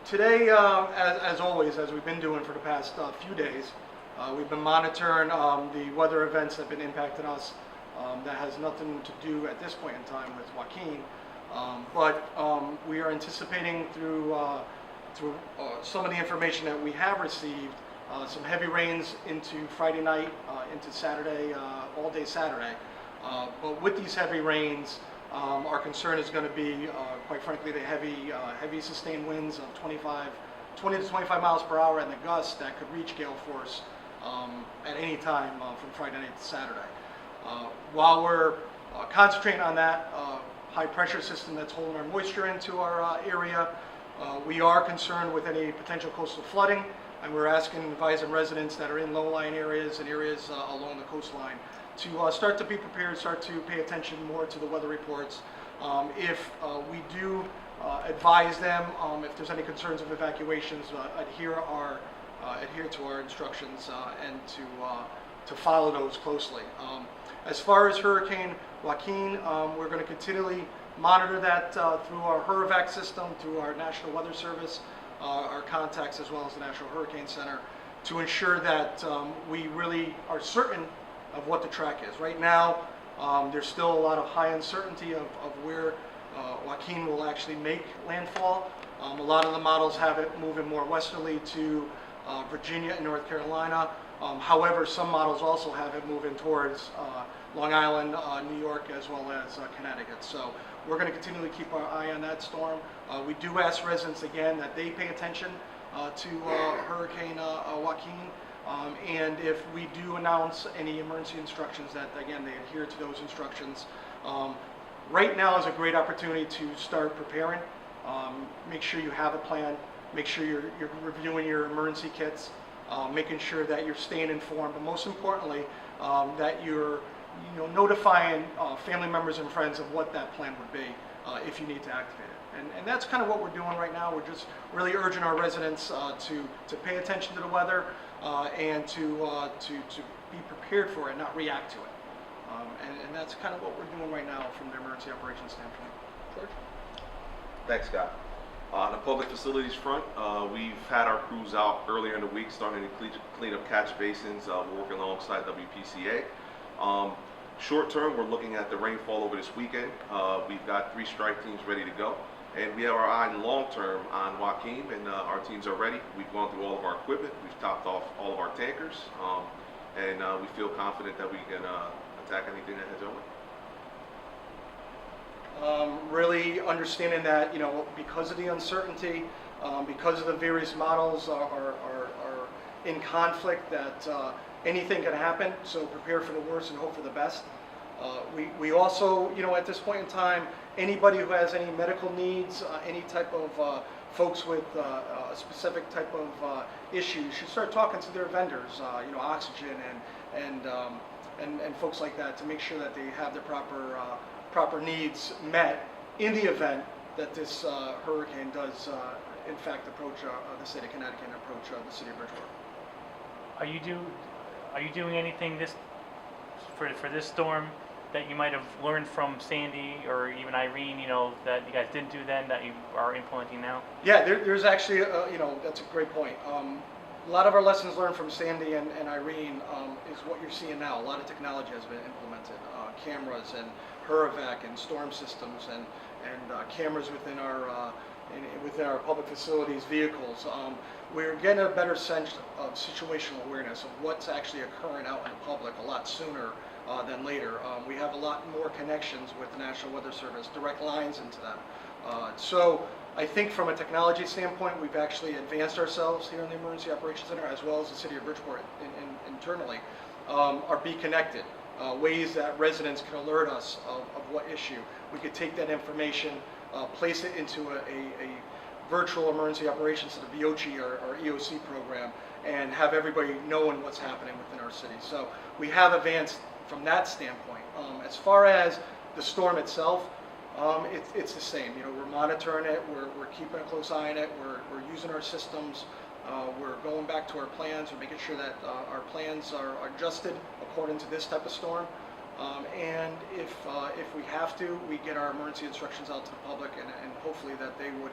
Today, as always, as we've been doing for the past few days, we've been monitoring the weather events that have been impacting us. That has nothing to do at this point in time with Joaquin, but we are anticipating through some of the information that we have received, some heavy rains into Friday night, into Saturday, all day Saturday. But with these heavy rains, our concern is going to be, quite frankly, the heavy sustained winds of 20 to 25 miles per hour and the gusts that could reach gale force at any time from Friday night to Saturday. While we're concentrating on that high pressure system that's holding our moisture into our area, we are concerned with any potential coastal flooding, and we're advising residents that are in low-lying areas and areas along the coastline to start to be prepared, start to pay attention more to the weather reports. If we do advise them, if there's any concerns of evacuations, adhere to our instructions and to follow those closely. As far as Hurricane Joaquin, we're going to continually monitor that through our HurrEvac system, through our National Weather Service, our contacts, as well as the National Hurricane Center, to ensure that we really are certain of what the track is. Right now, there's still a lot of high uncertainty of where Joaquin will actually make landfall. A lot of the models have it moving more westerly to Virginia and North Carolina. However, some models also have it moving towards Long Island, New York, as well as Connecticut. So we're going to continually keep our eye on that storm. We do ask residents again that they pay attention to Hurricane Joaquin. And if we do announce any emergency instructions, that again they adhere to those instructions. Right now is a great opportunity to start preparing. Make sure you have a plan. Make sure you're reviewing your emergency kits, making sure that you're staying informed, but most importantly, that you're notifying family members and friends of what that plan would be if you need to activate it. And that's kind of what we're doing right now. We're just really urging our residents to pay attention to the weather and to be prepared for it, not react to it. And that's kind of what we're doing right now from the emergency operations standpoint. George? Thanks, Scott. On the public facilities front, we've had our crews out earlier in the week starting to clean up catch basins. We're working alongside WPCA. Short term, we're looking at the rainfall over this weekend. We've got 3 strike teams ready to go. And we have our eye long term on Joaquin, and our teams are ready. We've gone through all of our equipment. We've topped off all of our tankers. And we feel confident that we can attack anything that heads our way. Really understanding that, because of the uncertainty, because of the various models are in conflict, that anything can happen. So prepare for the worst and hope for the best. We also, at this point in time, anybody who has any medical needs, any type of folks with a specific type of issues should start talking to their vendors, oxygen and folks like that, to make sure that they have their proper needs met in the event that this hurricane does in fact approach the state of Connecticut and approach the city of Bridgeport. Are you doing anything for this storm that you might have learned from Sandy or even Irene, that you guys didn't do then that you are implementing now? Yeah, there's actually, that's a great point. A lot of our lessons learned from Sandy and Irene is what you're seeing now. A lot of technology has been implemented, cameras and HurrEvac and storm systems and cameras within our public facilities vehicles. We're getting a better sense of situational awareness of what's actually occurring out in the public a lot sooner than later. We have a lot more connections with the National Weather Service, direct lines into them. So I think from a technology standpoint, we've actually advanced ourselves here in the Emergency Operations Center, as well as the City of Bridgeport internally, are be connected. Ways that residents can alert us of what issue. We could take that information, place it into a virtual emergency operations center, VOCI or EOC program, and have everybody knowing what's happening within our city. So we have advanced from that standpoint. As far as the storm itself, it's the same. We're monitoring it. We're keeping a close eye on it. We're using our systems. We're going back to our plans. We're making sure that our plans are adjusted according to this type of storm. And if we have to, we get our emergency instructions out to the public, and hopefully that they would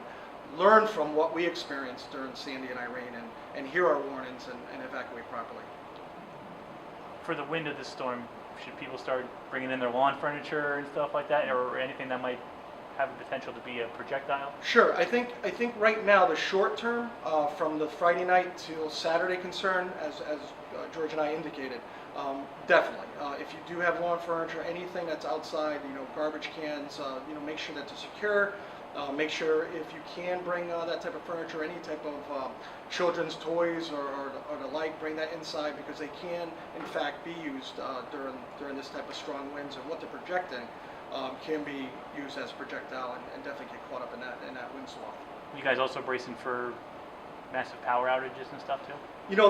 learn from what we experienced during Sandy and Irene and hear our warnings and evacuate properly. For the wind of the storm, should people start bringing in their lawn furniture and stuff like that, or anything that might have the potential to be a projectile? Sure. I think right now the short term, from the Friday night till Saturday concern, as George and I indicated, definitely. If you do have lawn furniture, anything that's outside, garbage cans, make sure that it's secure. Make sure if you can bring that type of furniture, any type of children's toys or the like, bring that inside, because they can in fact be used during this type of strong winds, and what they're projecting can be used as a projectile and definitely get caught up in that wind swath. You guys also bracing for massive power outages and stuff too?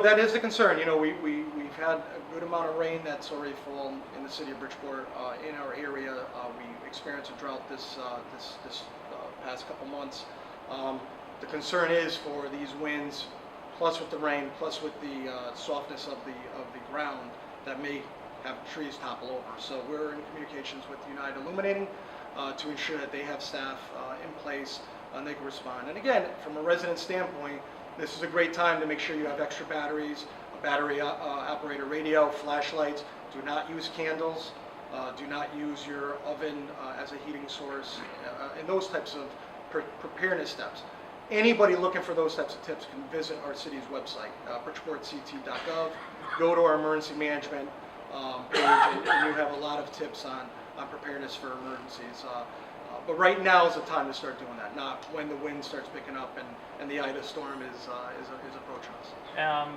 That is a concern. We've had a good amount of rain that's already fallen in the city of Bridgeport. In our area, we experienced a drought this past couple months. The concern is for these winds, plus with the rain, plus with the softness of the ground, that may have trees topple over. So we're in communications with United Illuminating to ensure that they have staff in place and they can respond. And again, from a resident standpoint, this is a great time to make sure you have extra batteries, a battery operator radio, flashlights. Do not use candles. Do not use your oven as a heating source, and those types of preparedness steps. Anybody looking for those types of tips can visit our city's website, bridgeportct.gov. Go to our emergency management page, and you have a lot of tips on preparedness for emergencies. But right now is the time to start doing that, not when the wind starts picking up and the Ida storm is approaching us.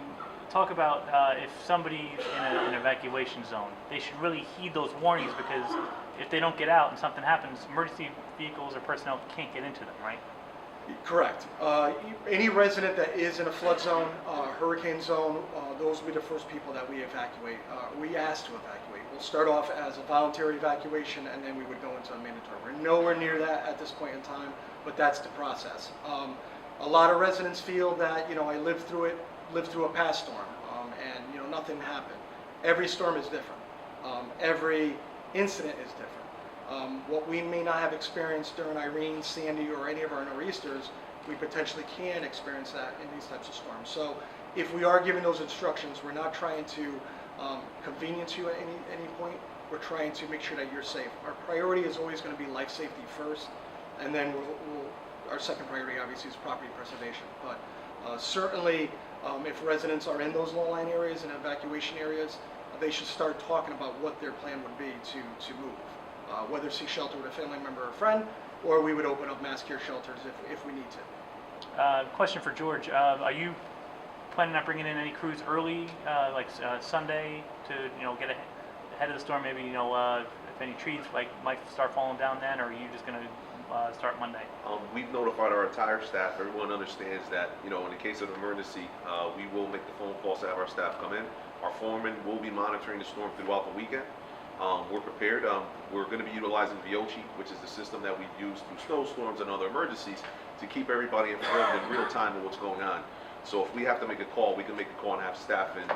Talk about if somebody's in an evacuation zone, they should really heed those warnings, because if they don't get out and something happens, emergency vehicles or personnel can't get into them, right? Correct. Any resident that is in a flood zone, hurricane zone, those will be the first people that we evacuate. We ask to evacuate. We'll start off as a voluntary evacuation, and then we would go into a mandatory. We're nowhere near that at this point in time, but that's the process. A lot of residents feel that, I lived through a past storm, and nothing happened. Every storm is different. Every incident is different. What we may not have experienced during Irene, Sandy, or any of our nor'easters, we potentially can experience that in these types of storms. So if we are giving those instructions, we're not trying to convenience you at any point. We're trying to make sure that you're safe. Our priority is always going to be life safety first, and then our second priority obviously is property preservation. But certainly, if residents are in those low-lying areas and evacuation areas, they should start talking about what their plan would be to move. Whether seek shelter with a family member or friend, or we would open up mass care shelters if we need to. Question for George. Are you planning on bringing in any crews early, like Sunday, to get ahead of the storm? Maybe if any trees might start falling down then, or are you just going to start Monday? We've notified our entire staff. Everyone understands that in the case of an emergency, we will make the phone calls to have our staff come in. Our foreman will be monitoring the storm throughout the weekend. We're prepared. We're going to be utilizing VOCHI, which is the system that we use through snowstorms and other emergencies to keep everybody informed in real time of what's going on. So if we have to make a call, we can make a call and have staff in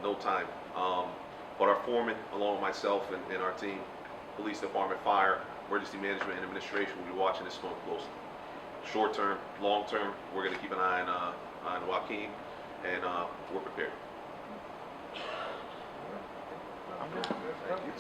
no time. But our foreman, along with myself and our team, police department, fire, emergency management, and administration will be watching this storm closely. Short term, long term, we're going to keep an eye on Joaquin, and we're prepared. I'm good. Thank you.